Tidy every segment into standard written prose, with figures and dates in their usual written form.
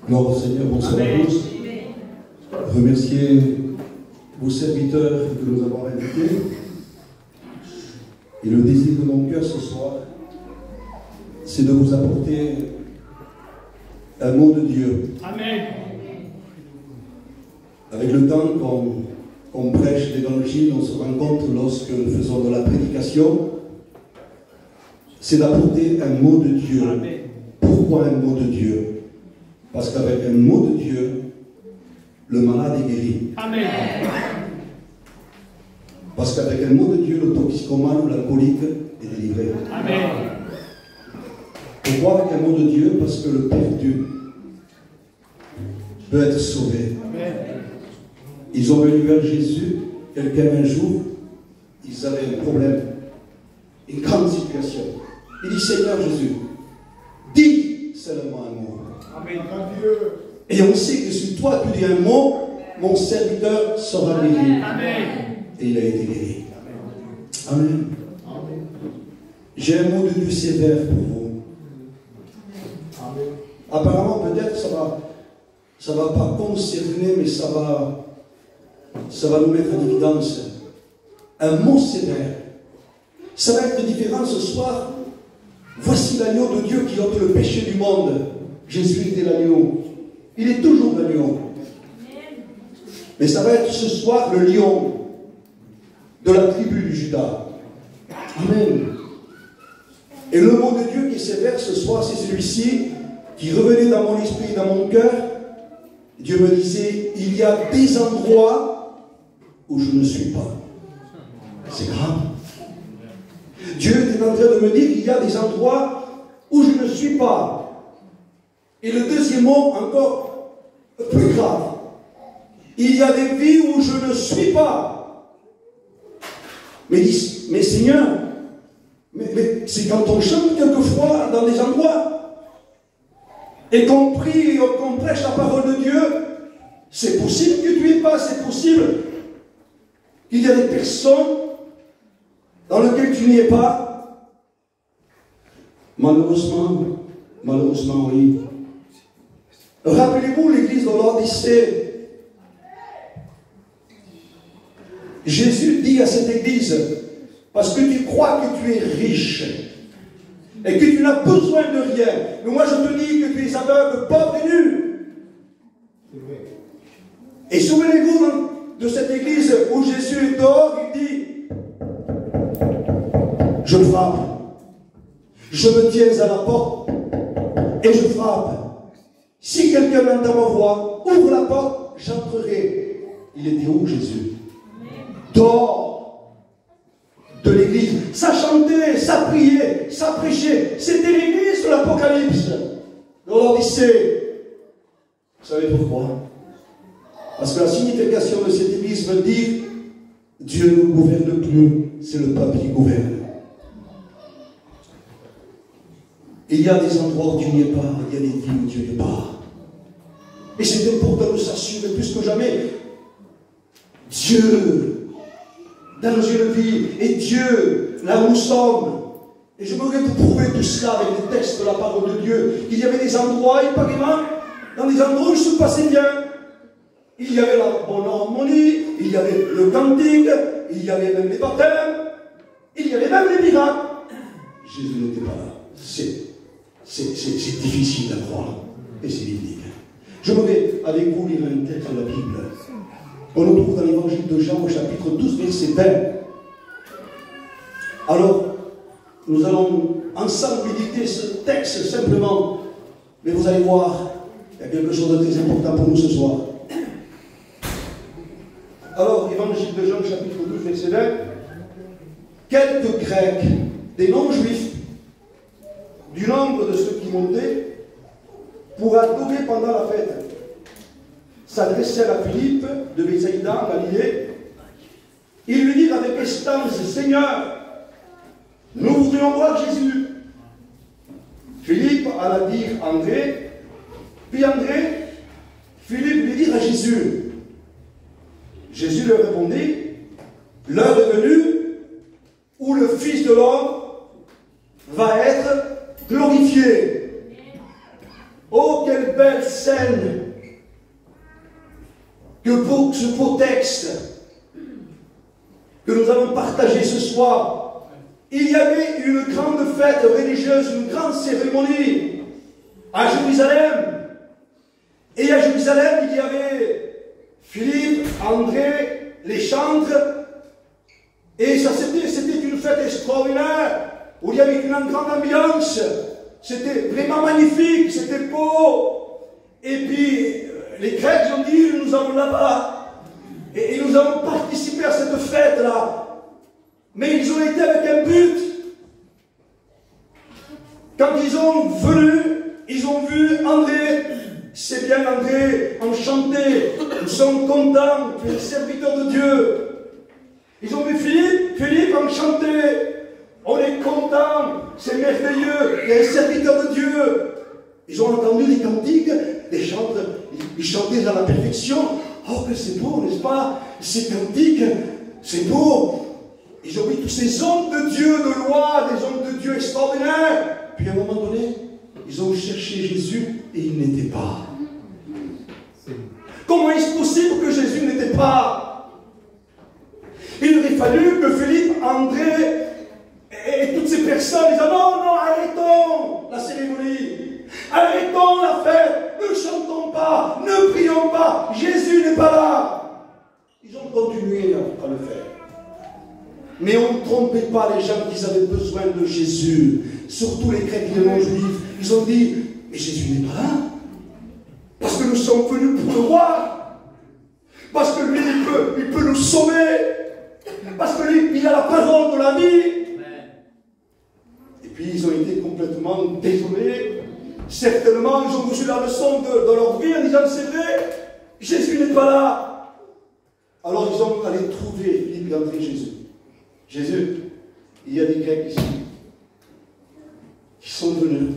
Gloire au Seigneur, bonsoir à tous. Remercier vos serviteurs que nous avons invités. Et le désir de mon cœur ce soir, c'est de vous apporter un mot de Dieu. Amen. Avec le temps qu'on prêche l'évangile, on se rend compte lorsque nous faisons de la prédication, c'est d'apporter un mot de Dieu. Amen. Pourquoi un mot de Dieu? Parce qu'avec un mot de Dieu, le malade est guéri. Amen. Parce qu'avec un mot de Dieu, le toxicomane ou l'alcoolique est délivré. Amen. Pourquoi avec un mot de Dieu? Parce que le perdu peut être sauvé. Amen. Ils ont venu vers Jésus, quelqu'un un jour, ils avaient un problème, une grande situation. Il dit, Seigneur Jésus, dis seulement un mot. Amen. Et on sait que si toi tu dis un mot, mon serviteur sera guéri. Amen. Et il a été guéri. Amen. J'ai un mot de Dieu sévère pour vous. Apparemment, peut-être ça va pas concerner, mais ça va nous mettre en évidence. Un mot sévère. Ça va être différent ce soir. Voici l'agneau de Dieu qui ôte le péché du monde. Jésus était l'agneau. Il est toujours l'agneau. Mais ça va être ce soir le lion de la tribu du Juda. Amen. Et le mot de Dieu qui est sévère ce soir, c'est celui-ci qui revenait dans mon esprit, dans mon cœur. Dieu me disait, il y a des endroits où je ne suis pas. C'est grave. Dieu est en train de me dire, il y a des endroits où je ne suis pas. Et le deuxième mot, encore plus grave. Il y a des vies où je ne suis pas. Mais Seigneur, mais c'est quand on chante quelquefois dans des endroits et qu'on prie et qu'on prêche la parole de Dieu, c'est possible que tu n'y es pas, c'est possible qu'il y a des personnes dans lesquelles tu n'y es pas. Malheureusement, oui. Rappelez-vous l'église de l'Odyssée. Jésus dit à cette église, parce que tu crois que tu es riche et que tu n'as besoin de rien, mais moi je te dis que tu es aveugle, pauvre et nu. Et souvenez-vous de cette église où Jésus est dehors, il dit, je frappe, je me tiens à la porte et je frappe. Si quelqu'un entend ma voix, ouvre la porte, j'entrerai. Il était où Jésus? Dehors de l'église. Ça chantait, ça priait, ça prêchait. C'était l'église de l'Apocalypse, de l'Odyssée. Vous savez pourquoi? Parce que la signification de cette église veut dire Dieu ne gouverne plus, c'est le peuple qui gouverne. Il y a des endroits où Dieu n'y est pas, il y a des vies où Dieu n'est pas. Et c'est important de s'assurer plus que jamais. Dieu, dans une vie, et Dieu, là où nous sommes. Et je voudrais vous prouver tout cela avec les textes de la parole de Dieu. Il y avait des endroits, apparemment, dans des endroits où je se passais bien. Il y avait la bonne harmonie, il y avait le cantique, il y avait même les baptêmes, il y avait même les miracles. Jésus n'était pas là. C'est difficile à croire, et c'est biblique. Je vais avec vous lire un texte de la Bible. On le trouve dans l'évangile de Jean au chapitre 12, verset 20. Alors, nous allons ensemble méditer ce texte simplement, mais vous allez voir, il y a quelque chose de très important pour nous ce soir. Alors, évangile de Jean, chapitre 12, verset 20. Quelques Grecs, des non-juifs, du nombre de ceux qui montaient pour adorer pendant la fête, s'adressèrent à Philippe de Bétsaïda en Galilée. Ils lui dirent avec estance, Seigneur, nous voudrions voir Jésus. Philippe alla dire à André, puis André, Philippe lui dit à Jésus. Jésus leur répondit, l'heure est venue où le Fils de l'homme va être glorifié. Oh, quelle belle scène que pour ce beau texte que nous allons partager ce soir, il y avait une grande fête religieuse, une grande cérémonie à Jérusalem. Et à Jérusalem, il y avait Philippe, André, les chantres. Et ça, c'était une fête extraordinaire, où il y avait une grande ambiance. C'était vraiment magnifique, c'était beau. Et puis, les Grecs ont dit, nous allons là-bas. Et nous allons participer à cette fête-là. Mais ils ont été avec un but. Quand ils ont venu, ils ont vu André. C'est bien André, enchanté, nous sommes contents, tu es le serviteur de Dieu. Ils ont vu Philippe enchanté, on est content, c'est merveilleux, il est un serviteur de Dieu. Ils ont entendu les cantiques, les chantres, ils chantaient à la perfection. Oh que c'est beau, n'est-ce pas? Ces cantiques, c'est beau. Ils ont vu tous ces hommes de Dieu, de loi, des hommes de Dieu extraordinaires. Puis à un moment donné, ils ont cherché Jésus et il n'était pas. Comment est-ce possible que Jésus n'était pas? Il aurait fallu que Philippe, André et toutes ces personnes disent non, arrêtons la cérémonie, arrêtons la fête, ne chantons pas, ne prions pas, Jésus n'est pas là. Ils ont continué à le faire. Mais on ne trompait pas les gens qui avaient besoin de Jésus, surtout les chrétiens non-juifs. Ils ont dit, mais Jésus n'est pas là. Parce que nous sommes venus pour le voir. Parce que lui, il peut nous sauver. Parce que lui, il a la parole de la vie. Et puis, ils ont été complètement désolés. Certainement, ils ont reçu la leçon de leur vie en disant, c'est vrai, Jésus n'est pas là. Alors, ils ont allé trouver Philippe et André Jésus. Jésus, il y a des Grecs ici qui sont venus.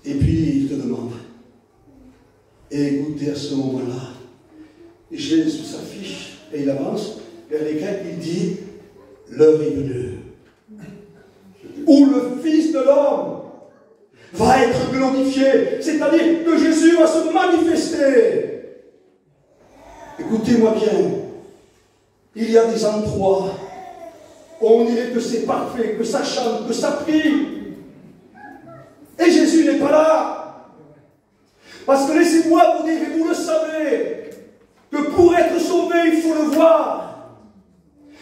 Et puis, ils te demandent. Et écoutez, à ce moment-là, Jésus s'affiche et il avance vers les Grecs, il dit, l'heure est venue où le Fils de l'homme va être glorifié, c'est-à-dire que Jésus va se manifester. Écoutez-moi bien, il y a des endroits où on dirait que c'est parfait, que ça chante, que ça prie, et Jésus n'est pas là. Parce que laissez-moi vous dire, et vous le savez, que pour être sauvé, il faut le voir.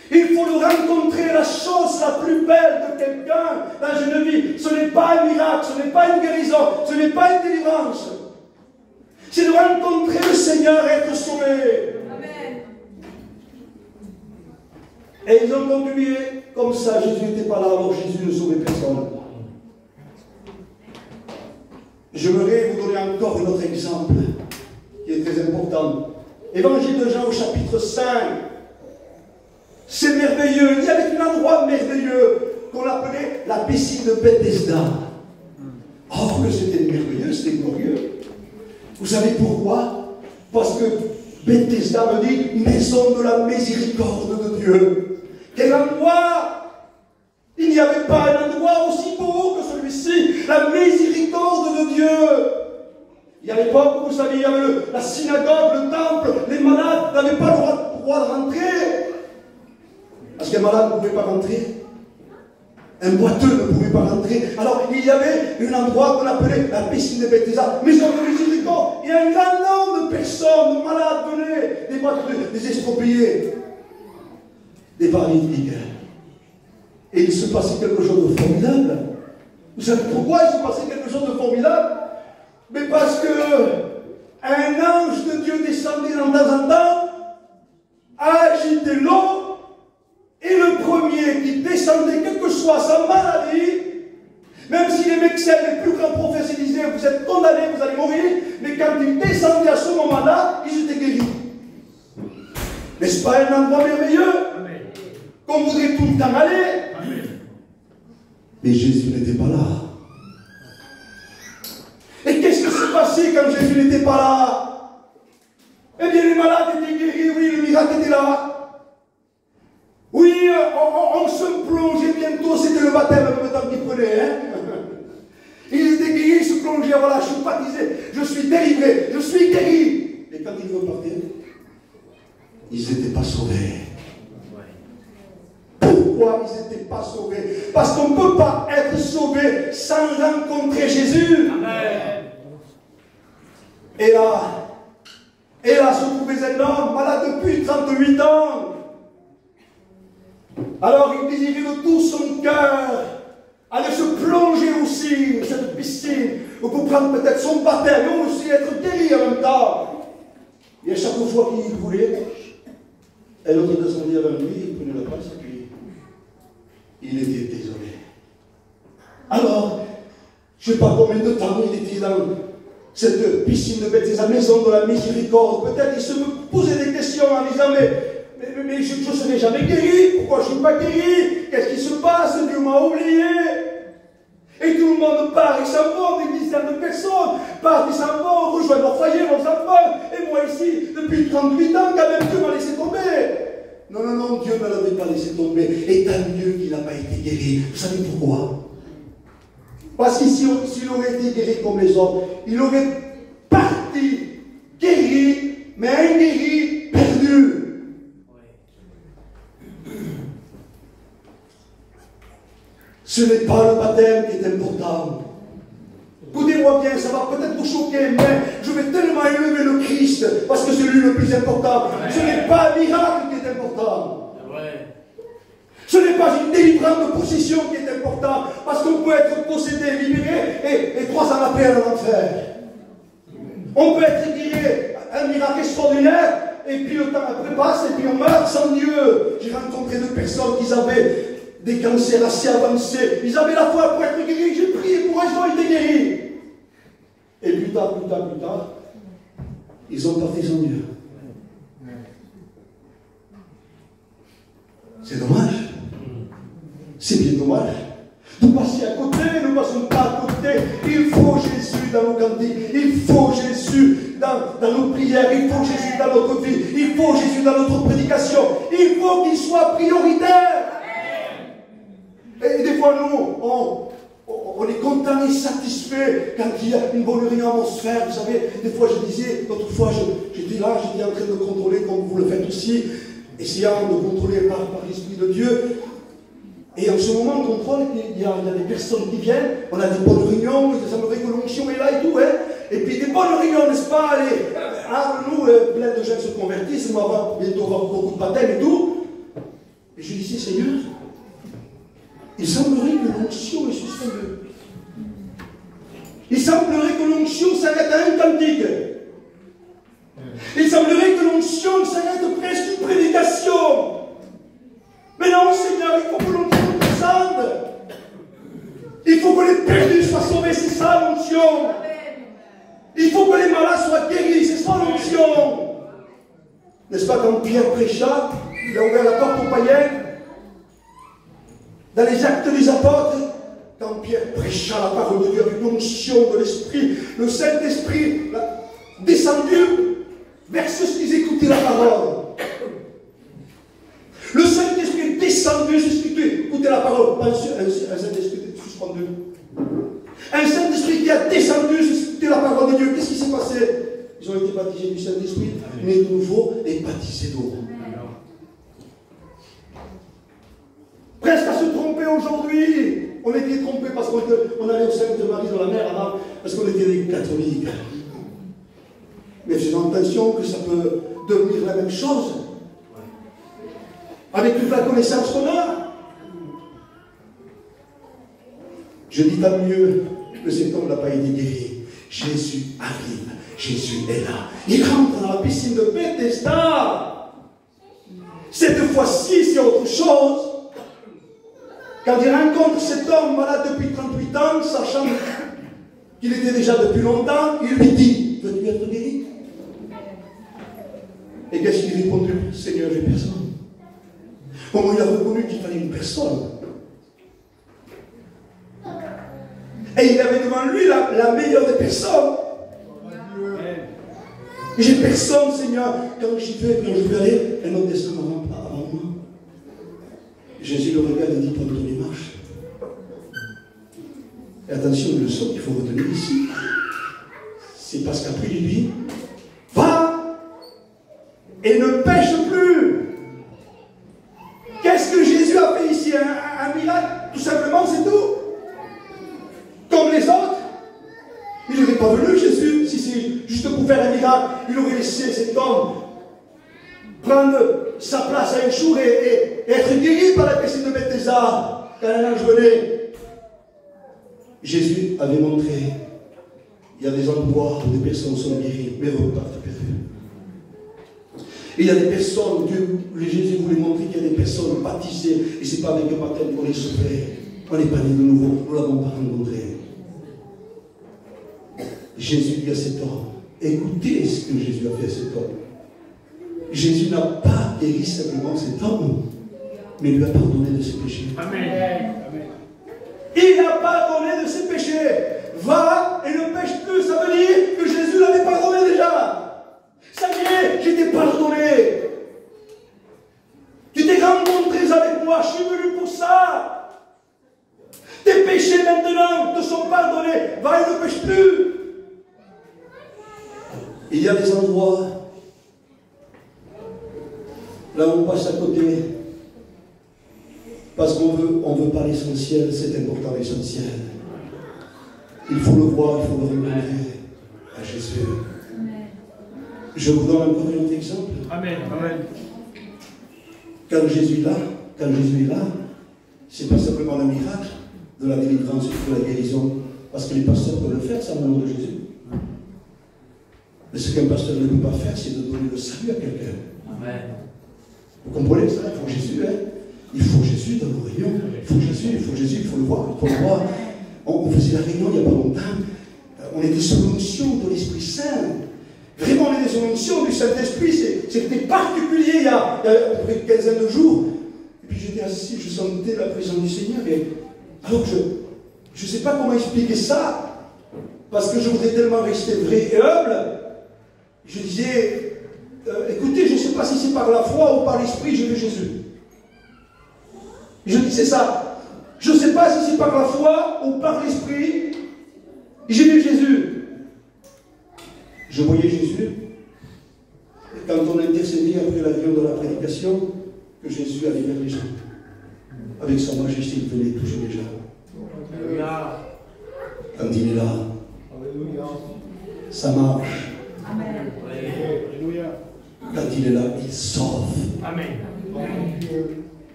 Il faut le rencontrer, la chose la plus belle de quelqu'un dans une vie. Ce n'est pas un miracle, ce n'est pas une guérison, ce n'est pas une délivrance. C'est de rencontrer le Seigneur et être sauvé. Amen. Et ils ont continué comme ça. Jésus n'était pas là, alors Jésus ne sauvait personne. J'aimerais vous donner encore un autre exemple qui est très important. Évangile de Jean au chapitre 5. C'est merveilleux. Il y avait un endroit merveilleux qu'on appelait la piscine de Bethesda. Oh, que c'était merveilleux, c'était glorieux. Vous savez pourquoi? Parce que Bethesda me dit maison de la miséricorde de Dieu. Quel endroit! Il n'y avait pas un endroit aussi beau que celui-ci, la miséricorde de Dieu. Il y a l'époque, vous savez, il y avait la synagogue, le temple, les malades n'avaient pas le droit de rentrer. Parce qu'un malade ne pouvait pas rentrer. Un boiteux ne pouvait pas rentrer. Alors, il y avait un endroit qu'on appelait la piscine de Bethesda. Maison de miséricorde. Il y a un grand nombre de personnes, de malades venaient, des boiteux, des estropiés, des paralytiques. Et il se passait quelque chose de formidable. Vous savez pourquoi il se passait quelque chose de formidable? Mais parce que un ange de Dieu descendait de temps en temps, agitait l'eau, et le premier qui descendait, quelle que soit sa maladie, même si les médecins, les plus grands prophètes disaient, vous êtes condamnés, vous allez mourir, mais quand il descendait à ce moment-là, ils étaient guéris. N'est-ce pas un endroit merveilleux? Qu'on voudrait tout le temps aller? Mais Jésus n'était pas là. Et qu'est-ce qui s'est passé quand Jésus n'était pas là? Eh bien, les malades étaient guéris, oui, le miracle était là. Oui, on se plongeait bientôt, c'était le baptême en même temps qu'il prenait. Hein? Ils étaient guéris, crier, se plonger, voilà, je suis baptisé, je suis délivré, je suis guéri. Et quand ils repartaient, ils n'étaient pas sauvés. Pourquoi ils n'étaient pas sauvés? Parce qu'on ne peut pas être sauvé sans rencontrer Jésus. Amen. Et là se trouvait un homme malade depuis 38 ans. Alors il désirait de tout son cœur aller se plonger aussi dans cette piscine pour prendre peut-être son baptême et aussi être guéri en même temps. Et à chaque fois qu'il voulait, un autre descendait vers lui, il prenait la place et puis il était désolé. Alors, je ne sais pas combien de temps il était dans cette piscine de Bethesda, maison de la miséricorde. Peut-être il se posait des questions en disant, mais je ne serai jamais guéri. Pourquoi je ne suis pas guéri? Qu'est-ce qui se passe? Dieu m'a oublié. Et tout le monde part, ils s'en vont, des dizaines de personnes partent, ils s'en vont, rejoignent leur foyer, leurs enfants. Et moi ici, depuis 38 ans, quand même, Dieu m'a laissé tomber. Non, non, non, Dieu ne l'avait pas laissé tomber. Et tant mieux qu'il n'a pas été guéri. Vous savez pourquoi? Parce qu'ici, s'il aurait été guéri comme les autres, il aurait parti guéri, mais un guéri perdu. Ce n'est pas le baptême qui est important. Écoutez-moi bien, ça va peut-être vous choquer, mais je vais tellement élever le Christ, parce que c'est lui le plus important. Ce n'est pas un miracle qui est important. Ce n'est pas une délivrance de possession qui est important, parce qu'on peut être possédé, libéré, et 3 ans après, en enfer. On peut être guéri, un miracle extraordinaire, et puis le temps après passe, et puis on meurt sans Dieu. J'ai rencontré 2 personnes qui avaient des cancers assez avancés. Ils avaient la foi pour être guéris. J'ai prié pour eux, ils ont été guéris. Et plus tard, ils ont parti sans Dieu. C'est dommage. C'est bien dommage. Nous passer à côté, nous ne passons pas à côté. Il faut Jésus dans nos cantiques. Il faut Jésus dans nos prières. Il faut Jésus dans notre vie. Il faut Jésus dans notre prédication. Il faut qu'il soit prioritaire. Et des fois, nous, on est content et satisfait quand il y a une bonne atmosphère. Vous savez, des fois, je disais, l'autre fois, j'étais là, j'étais en train de contrôler, comme vous le faites aussi, essayant de contrôler par l'Esprit de Dieu. Et en ce moment, on contrôle, il y a des personnes qui viennent, on a des bonnes réunions, ça me fait que l'onction est là et tout, hein. Et puis des bonnes réunions, n'est-ce pas? Nous, plein de gens se convertissent, on va bientôt avoir beaucoup de baptêmes et tout. Et je disais, Seigneur, il semblerait que l'onction est suspendue. Il semblerait que l'onction s'arrête à un cantique. Il semblerait que l'onction s'arrête presque une prédication. Mais non, Seigneur, il faut que l'onction descende. Il faut que les perdus soient sauvés, c'est ça l'onction. Il faut que les malades soient guéris, c'est ça l'onction. N'est-ce pas, quand Pierre prêcha, il a ouvert la porte aux païens. Dans les actes des apôtres, quand Pierre prêcha la parole de Dieu avec l'onction de l'Esprit, le Saint-Esprit descendu vers ceux qui écoutaient la parole. Le Saint-Esprit est descendu sur ceux qui écoutaient la parole. Pas un Saint-Esprit suspendu. Un Saint-Esprit qui a descendu sur ceux qui écoutaient la parole de Dieu. Qu'est-ce qui s'est passé? Ils ont été baptisés du Saint-Esprit, nés de nouveau et baptisés d'eau. Presque à se tromper aujourd'hui. On était trompés parce qu'on allait au Sainte-Marie de la Mer avant, parce qu'on était des catholiques. Mais j'ai l'intention que ça peut devenir la même chose. Avec toute la connaissance qu'on a. Je dis tant mieux que cet homme n'a pas été guéri. Jésus arrive. Jésus est là. Il rentre dans la piscine de Bethesda. Cette fois-ci, c'est autre chose. Quand il rencontre cet homme malade depuis 38 ans, sachant qu'il était déjà depuis longtemps, il lui dit, veux-tu être guéri? Et qu'est-ce qu'il répond? Seigneur, j'ai personne. Comment il a reconnu qu'il fallait une personne? Et il avait devant lui la meilleure des personnes. J'ai personne, Seigneur. Quand je vais aller, un autre descend avant moi. Jésus le regarde et dit, prends ton démarche. Et attention, le leçon qu'il faut retenir ici, c'est parce qu'après il dit, va et ne pêche plus. Qu'est-ce que Jésus a fait ici? Un miracle, tout simplement, c'est tout. Comme les autres. Il n'aurait pas venu, Jésus, si c'est juste pour faire un miracle. Il aurait laissé cet homme prendre sa place à un jour et être guéri par la personne de Bethesda quand un ange venait. Jésus avait montré, il y a des endroits où des personnes sont guéries, mais repartent perdues. Et il y a des personnes, Jésus voulait montrer qu'il y a des personnes baptisées, et ce n'est pas avec le baptême qu'on est sauvé. On n'est pas né de nouveau, nous ne l'avons pas rencontré. Jésus dit à cet homme, écoutez ce que Jésus a fait à cet homme. Jésus n'a pas guéri simplement cet homme, mais lui a pardonné de ses péchés. Amen. Il a pardonné de ses péchés. Va et ne pêche plus, ça veut dire que Jésus l'avait pardonné déjà. Ça y est, j'ai été pardonné. Tu t'es rencontré avec moi, je suis venu pour ça. Tes péchés maintenant te sont pardonnés. Va et ne pêche plus. Il y a des endroits, là on passe à côté, parce qu'on veut pas l'essentiel, c'est important l'essentiel. Il faut le voir, il faut le rencontrer à Jésus. Amen. Je vous donne encore un autre exemple. Amen. Amen. Quand Jésus est là, c'est pas simplement le miracle de la délivrance ou de la guérison, parce que les pasteurs peuvent le faire, ça, au nom de Jésus. Mais ce qu'un pasteur ne peut pas faire, c'est de donner le salut à quelqu'un. Amen. Vous comprenez ça? Il faut Jésus, hein? Il faut Jésus dans nos réunions. Il faut Jésus, il faut le voir, il faut le voir. On faisait la réunion il n'y a pas longtemps. On était sous l'onction de l'Esprit Saint. Vraiment, on était sous l'onction du Saint-Esprit. C'était particulier il y a à peu près une quinzaine de jours. Et puis j'étais assis, je sentais la présence du Seigneur. Et alors je ne sais pas comment expliquer ça, parce que je voudrais tellement rester vrai et humble. Je disais, écoutez, je ne sais pas si c'est par la foi ou par l'Esprit, j'ai vu Jésus. Je disais ça. Je ne sais pas si c'est par la foi ou par l'Esprit, j'ai vu Jésus. Je voyais Jésus. Et quand on intercédait après la réunion de la prédication, que Jésus allait vers les gens. Avec son majesté, il venait toucher les gens. Alléluia. Quand il est là, alléluia, ça marche. Amen. Quand il est là, il sauve. Amen.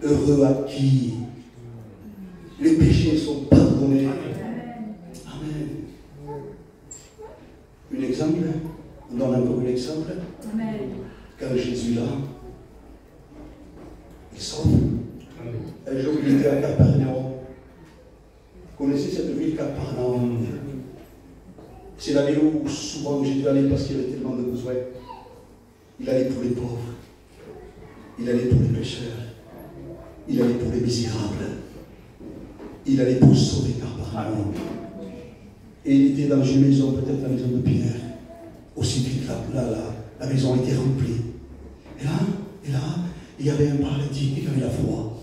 Heureux à qui les péchés sont pardonnés. Amen. Un exemple, on donne encore un exemple. Amen. Quand Jésus est là, il sauve. Un jour, il était à Capernaum. Vous connaissez cette ville, Capernaum? C'est la ville où souvent Jésus allait parce qu'il avait tellement de besoins. Il allait pour les pauvres. Il allait pour les pécheurs. Il allait pour les misérables. Il allait pour sauver Capernaum. Et il était dans une maison, peut-être la maison de Pierre. Aussi vite, la maison était remplie. Et là, il y avait un paralytique qui avait la foi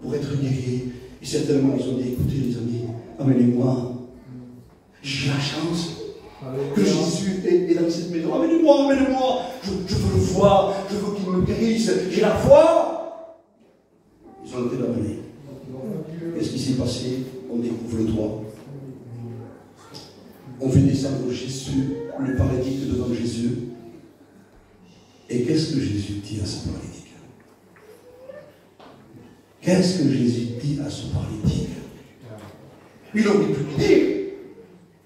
pour être guéri. Et certainement, ils ont dit, écoutez les amis, amenez-moi. J'ai la chance que Jésus est dans cette maison. Amenez-moi. Je veux le voir. Je veux qu'il me guérisse. J'ai la foi. Ils ont été amenés. Qu'est-ce qui s'est passé? On découvre le toit. On fait descendre Jésus, le paralytique devant Jésus. Et qu'est-ce que Jésus dit à ce paralytique? Qu'est-ce que Jésus dit à ce paralytique? Il aurait pu lui dire,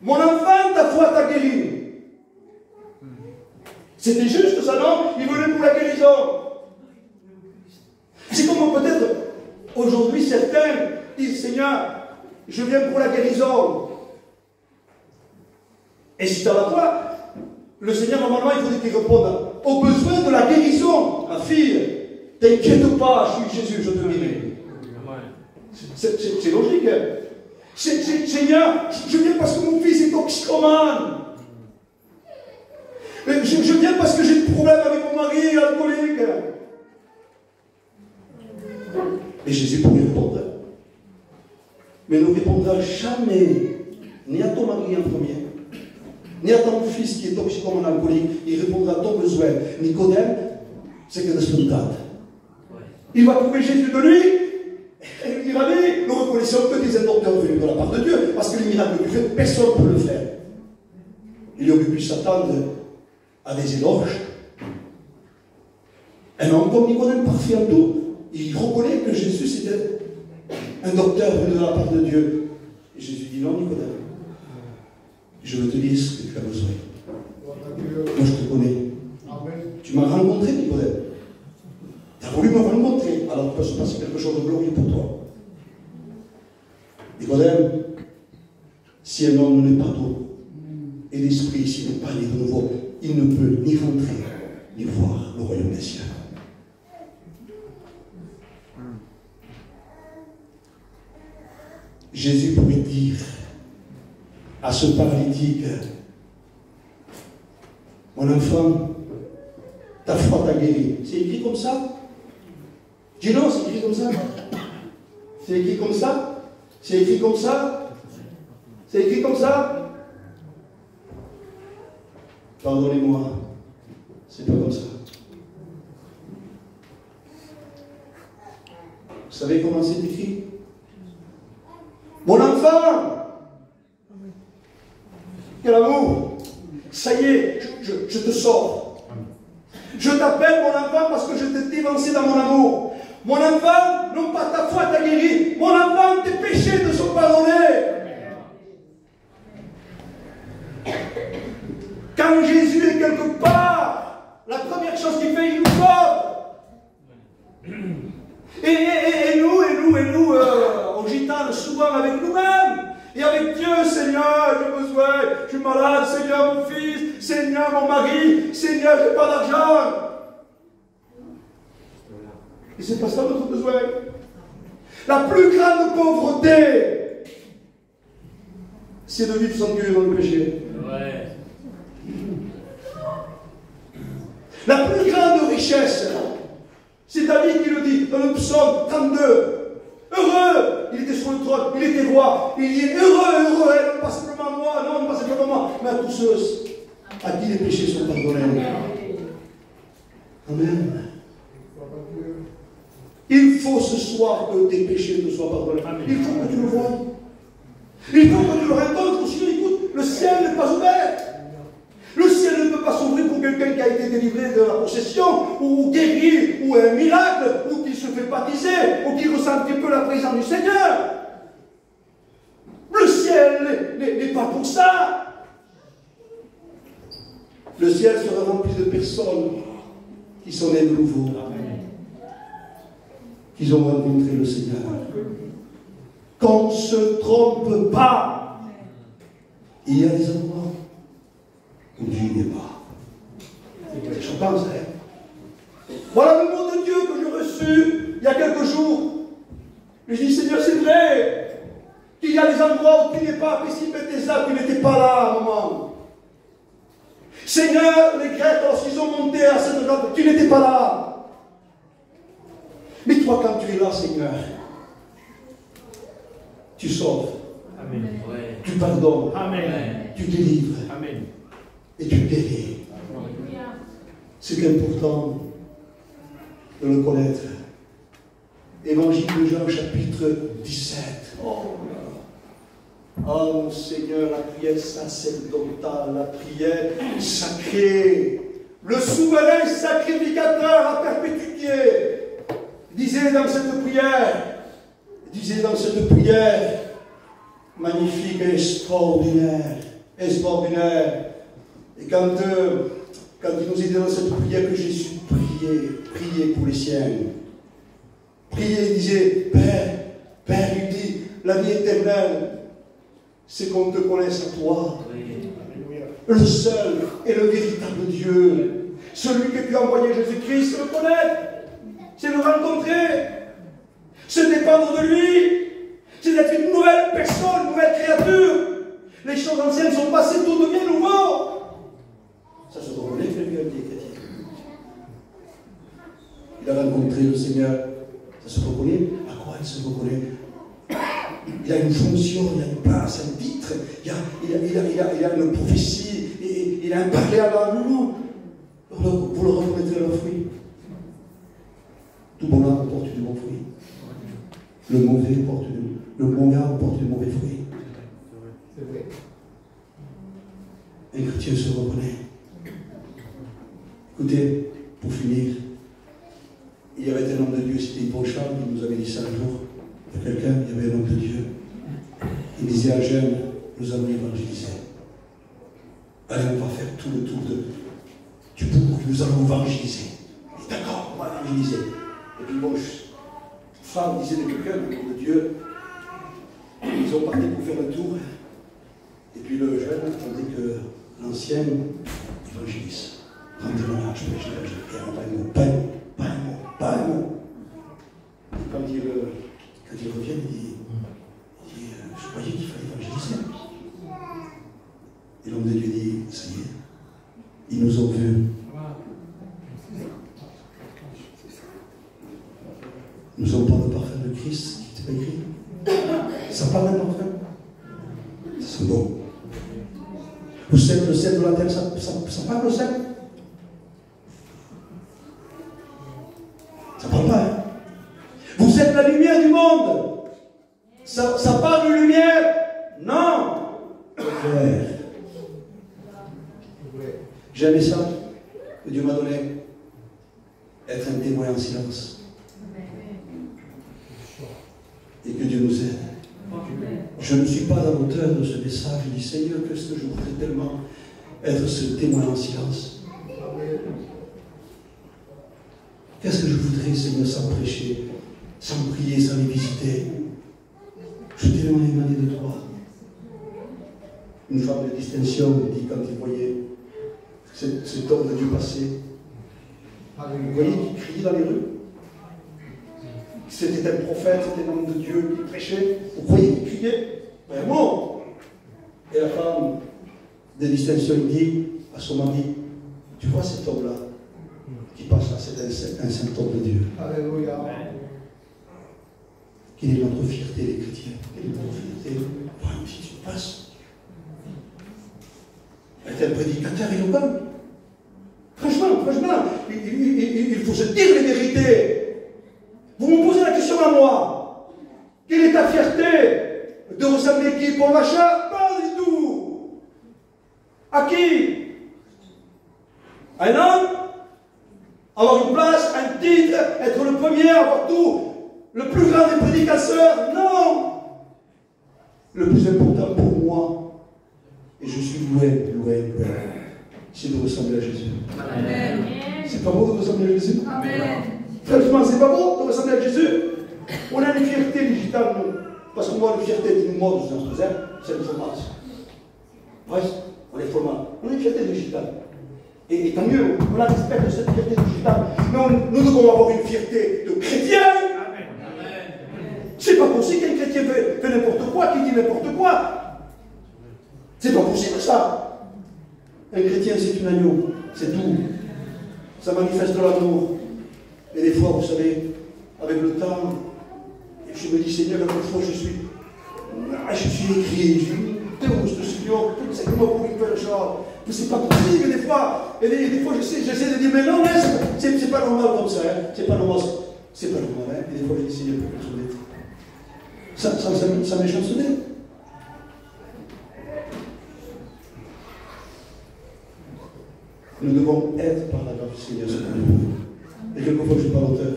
mon enfant, ta foi t'a guéri. C'était juste ça, non? Il venait pour la guérison. C'est comme peut-être, aujourd'hui, certains disent, Seigneur, je viens pour la guérison. Et si tu as la foi, le Seigneur, normalement, il faudrait qu'il réponde aux besoins de la guérison. Ma fille, t'inquiète pas, je suis Jésus, je te guéris. C'est logique. Seigneur, je viens parce que mon fils est toxicomane. Je viens parce que j'ai des problèmes avec mon mari alcoolique. Et Jésus pourrait répondre. Mais ne répondra jamais ni à ton mari en premier, ni à ton fils qui est toxicomane alcoolique, il répondra à ton besoin. Nicodème, c'est que de spontané. Il va trouver Jésus de lui, et lui dira, oui, nous reconnaissons que des docteurs venus de la part de Dieu, parce que les miracles que tu fais, personne ne peut le faire. Il aurait pu s'attendre à des éloges. Un homme comme Nicodème, parfait en tout, il reconnaît que Jésus c'était un docteur venu de la part de Dieu. Et Jésus dit, non Nicodème, je veux te dire ce que tu as besoin. Moi je te connais. Tu m'as rencontré Nicodème. Tu as voulu me rencontrer, alors il peut se passer quelque chose de glorieux pour toi. Nicodème, si un homme n'est pas d'eau et d'esprit, s'il n'est pas né de nouveau, il ne peut ni rentrer, ni voir le royaume des cieux. Jésus pourrait dire à ce paralytique, mon enfant, ta foi t'a guéri. C'est écrit comme ça? Dis non, c'est écrit comme ça. C'est écrit comme ça? C'est écrit comme ça? C'est écrit comme ça? Pardonnez-moi, c'est pas comme ça. Vous savez comment c'est écrit? Mon enfant! Quel amour! Ça y est, je te sors. Je t'appelle mon enfant parce que je t'ai dévancé dans mon amour. Mon enfant, non pas ta foi t'a guéri. Mon enfant, tes péchés te sont pardonnés. Quand Jésus est quelque part, la première chose qu'il fait, il nous sauve. Et nous, on gitane souvent avec nous-mêmes. Et avec Dieu, Seigneur, j'ai besoin, je suis malade, Seigneur, mon fils, Seigneur, mon mari, Seigneur, je n'ai pas d'argent. Et c'est pas ça notre besoin. La plus grande pauvreté, c'est de vivre sans Dieu dans le péché. Ouais. La plus grande richesse, c'est David qui le dit dans le psaume 32. Heureux, il était sur le trône, il était roi, il dit heureux, non pas simplement moi, non pas simplement moi, mais à tous ceux à qui les péchés sont pardonnés. Amen. Il faut ce soir que tes péchés te soient pardonnés. Il faut que tu le vois. Il faut que tu le rencontres, sinon écoute, le ciel n'est pas ouvert. Le ciel ne peut pas s'ouvrir pour quelqu'un qui a été délivré de la possession, ou guéri, ou un miracle, ou qui se fait baptiser, ou qui ressent un petit peu la présence du Seigneur. Le ciel n'est pas pour ça. Le ciel sera rempli de personnes qui sont nées de nouveau, qui ont rencontré le Seigneur. Qu'on ne se trompe pas. Il y a des endroits où Dieu n'est pas. Je pense, hein. Voilà le mot de Dieu que j'ai reçu il y a quelques jours. Je dis, Seigneur, c'est vrai qu'il y a des endroits où tu n'es pas, mais si Bethesda, tu n'étais pas là à un moment. Seigneur, les Grecs, lorsqu'ils ont monté à cette table, tu n'étais pas là. Mais toi, quand tu es là, Seigneur, tu sauves. Amen. Tu pardonnes. Amen. Tu délivres. Amen. Et tu guéris. C'est important de le connaître. Évangile de Jean, chapitre 17. Oh mon Seigneur, la prière sacerdotale, la prière sacrée, le souverain sacrificateur à perpétuité. Disait dans cette prière, magnifique et extraordinaire. Et quand il nous dit dans cette prière que Jésus priait pour les siens. Prier, il disait, Père, il dit, la vie éternelle, c'est qu'on te connaisse à toi. Le seul et le véritable Dieu. Celui que tu as envoyé, Jésus-Christ, c'est le connaître. C'est le rencontrer. C'est dépendre de lui. C'est d'être une nouvelle personne, une nouvelle créature. Les choses anciennes sont passées, tout devient nouveau. Ça se reconnaît, très bien, les chrétiens. Il a rencontré le Seigneur. Ça se reconnaît. À quoi il se reconnaît? Il a une fonction, il a une place, un titre. ministre, il a une prophétie, il a un parler à l'âme. Non, non. Vous le reconnaîtrez à leurs fruits. Tout bon arbre porte du bon fruit. Le bon arbre porte du mauvais fruit. Un chrétien se reconnaît. Écoutez, pour finir, il y avait un homme de Dieu, c'était Paul Charles, qui nous avait dit ça un jour. Il y a quelqu'un, il y avait un homme de Dieu. Il disait à Jeanne, nous allons évangéliser. Allez, on va faire tout le tour du bourg, nous allons évangéliser. D'accord, on va évangéliser. Et puis bon, Charles disait de quelqu'un, de Dieu, ils ont parti pour faire le tour. Et puis le jeune attendait que l'ancien évangélise. Rendez-moi, je peux pas un mot. Et quand il revient, il dit, je croyais qu'il fallait évangéliser. Et l'homme de Dieu dit, ça y est, ils nous ont vus. Nous avons pas le parfum de Christ qui était écrit. Ça parle d'un parfum. C'est bon. Vous savez, le sel de la terre, ça parle le sel? Ça parle pas, hein? Vous êtes la lumière du monde. Ça parle de lumière? Non. Clair. J'ai un message que Dieu m'a donné. Être un témoin en silence. Et que Dieu nous aide. Je ne suis pas à la hauteur de ce message. Je dis, Seigneur, qu'est-ce que je voudrais tellement être ce témoin en silence. Qu'est-ce que je voudrais, Seigneur, sans prêcher, sans prier, sans les visiter. Je suis tellement éloigné de toi. Une femme de distinction me dit, quand il voyait cet homme de Dieu passer, vous voyez qu'il criait dans les rues. C'était un prophète, c'était un homme de Dieu qui prêchait. Vous croyez qu'il criait? Vraiment. Et la femme de distinction dit à son mari, tu vois cet homme-là qui passe là, c'est un saint homme de Dieu. Alléluia. Quelle est notre fierté, les chrétiens? Quelle est notre fierté? Voir une fille qui passe. Elle est un prédicateur éloquent. Franchement, il faut se dire les vérités. Vous me posez la question à moi. Quelle est ta fierté de ressembler qui pour l'achat? Pas du tout. À qui? Un homme? Avoir une place, un titre, être le premier, avoir tout, le plus grand des prédicateurs? Non. Le plus important pour moi, et je suis loué, c'est de ressembler à Jésus. Amen. C'est pas beau de ressembler à Jésus? Amen. Franchement, c'est pas beau de ressembler à Jésus? On a une fierté digitale, nous. Parce que moi, une fierté d'une mode, c'est le fromage. Oui, on est fromage. On a une fierté digitale. Et tant mieux, on a respect de cette fierté digitale. Mais nous devons avoir une fierté de chrétien. C'est pas possible qu'un chrétien fait n'importe quoi, qu'il dit n'importe quoi. C'est pas possible ça. Un chrétien, c'est une agneau, c'est tout. Ça manifeste l'amour. Et des fois, vous savez, avec le temps, je me dis, Seigneur, quelquefois je suis écrit, je me dis, Seigneur, c'est comment pour lui faire ça? Mais c'est pas possible, des fois. Et des fois, j'essaie de dire, mais non, c'est pas normal comme ça, hein. C'est pas normal, hein. Et des fois, je dis, Seigneur, ça méchanceté. Nous devons être par la grâce du Seigneur. Et quelquefois, je ne suis pas l'auteur.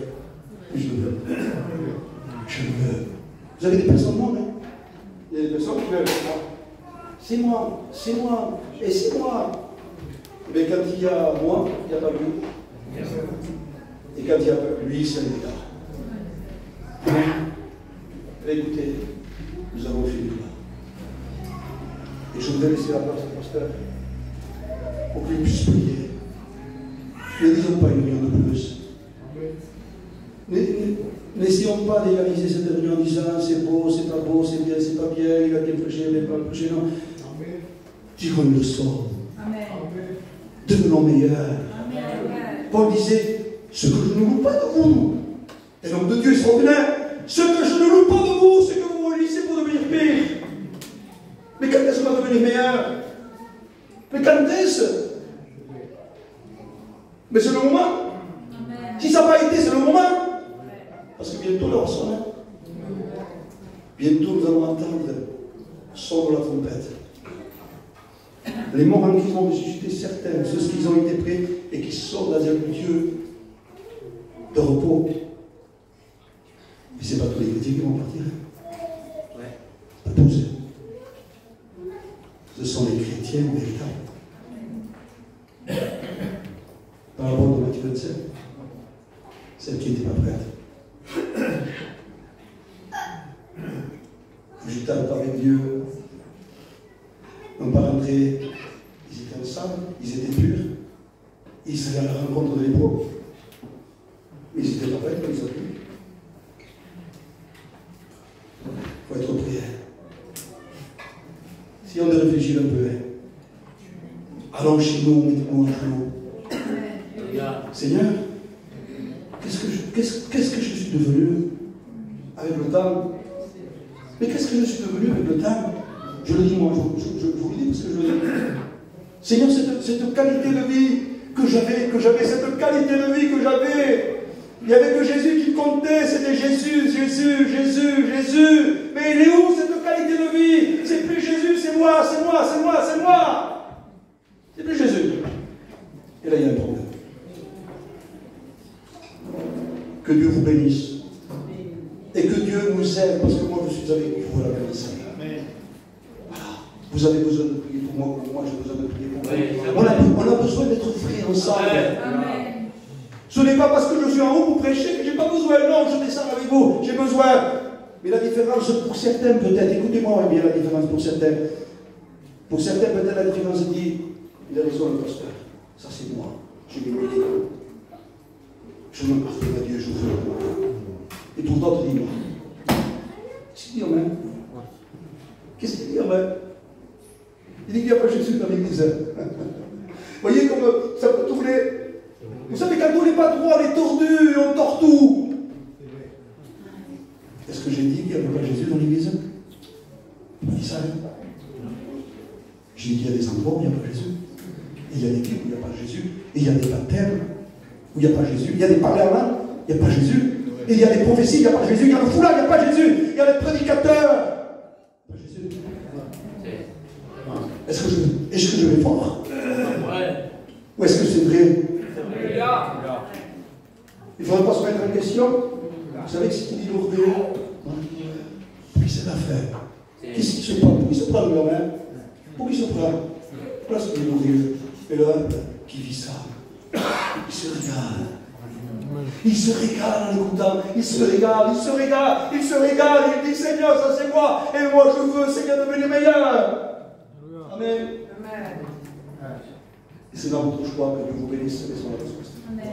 Je le veux. Je le veux. Vous avez des personnes mortes, hein? Il y a des personnes qui veulent. C'est moi, et c'est moi. Mais quand il y a moi, il n'y a pas lui. Et quand il y a lui, c'est l'état. Écoutez, nous avons fini là. Et je voudrais laisser la place au pasteur pour qu'il puisse prier. Ne disons pas une réunion de plus. N'essayons pas d'égaliser cette réunion en disant c'est beau, c'est pas beau, c'est bien, c'est pas bien, il a bien prêché, il n'a pas prêché, non. Tirons une leçon. Devenons meilleurs. Amen. Paul disait, ce que je ne loue pas de vous, et l'homme de Dieu est extraordinaire, ce que je ne loue pas de vous, c'est que vous vous lisez pour devenir pire. Mais quand Mais c'est le moment. Amen. Si ça n'a pas été, c'est le moment. Parce que bientôt l'heure sonne. Bientôt nous allons entendre le son de la trompette. Les morts en Christ vont ressusciter certains, ceux qui ont été prêts et qui sortent dans un lieu de repos. Mais ce n'est pas tous les chrétiens qui vont partir. Pas tous. Ce sont les chrétiens véritables. Par rapport à Matthieu 27, celle qui n'était pas prête. J'étais avec Dieu. On pas rentré. Ils étaient ensemble, ils étaient purs. Ils allaient à la rencontre de l'époux. Mais ils n'étaient pas prêts quand ils ont pu. Il faut être prié. Si on réfléchit un peu, allons chez nous, mettons-nous à genoux. Seigneur, qu'est-ce que je suis devenu avec le temps? Mais qu'est-ce que je suis devenu avec le temps? Je le dis moi, je vous le dis parce que je le dis. Seigneur, cette qualité de vie que j'avais, cette qualité de vie que j'avais, il n'y avait que Jésus qui comptait, c'était Jésus. Mais il est où cette qualité de vie? C'est plus Jésus, c'est moi. C'est plus Jésus. Et là, il y a un problème. Que Dieu vous bénisse. Et que Dieu nous aime, parce que moi je suis avec vous à la bénédiction. Voilà. Vous avez besoin de prier pour moi j'ai besoin de prier pour vous. On a besoin d'être frères ensemble. Amen. Ce n'est pas parce que je suis en haut pour prêcher que je n'ai pas besoin. Non, je descends avec vous, j'ai besoin. Mais la différence pour certains peut-être, écoutez-moi bien la différence pour certains. Pour certains peut-être la différence dit, il a raison le pasteur, ça c'est moi, j'ai gagné les coups. Je me pardonne à Dieu, je vous fais le droit. Et pour d'autres, dis-moi. Qu'est-ce qu'il dit, Amen? Qu'est-ce qu'il dit, Amen? Il dit qu'il n'y a pas Jésus dans l'église. Vous voyez comme ça peut tourner. Vous savez, quand on n'est pas droit, on est tordu, on tord tout. Est-ce que j'ai dit qu'il n'y avait pas Jésus dans l'église? Je n'ai pas dit ça, hein? J'ai dit qu'il y a des endroits où il n'y a pas Jésus. Et il y a des églises où il n'y a pas Jésus. Et il y a des baptêmes où il n'y a pas Jésus. Il y a des parlements, il n'y a pas Jésus. Et il y a des prophéties, il n'y a pas Jésus. Il y a le foulard, il n'y a pas Jésus. Il y a les prédicateurs. Pas Jésus. Est-ce que je vais fort? Ou est-ce que c'est vrai? Il ne faudrait pas se mettre en question. Vous savez ce qu'il dit l'orgueilleux? Qu'est-ce qu'il a fait? Qu'est-ce qui se prend? Pour qui se prend le main? Pour qui se prend? Voilà ce qu'il dit l'orgueilleux. Et le humble qui vit ça, il se régale. Il se régale en écoutant, il se régale. Il dit Seigneur, ça c'est moi, et moi je veux, Seigneur, devenir meilleur. Amen. Et c'est dans votre choix que Dieu vous bénisse. Amen.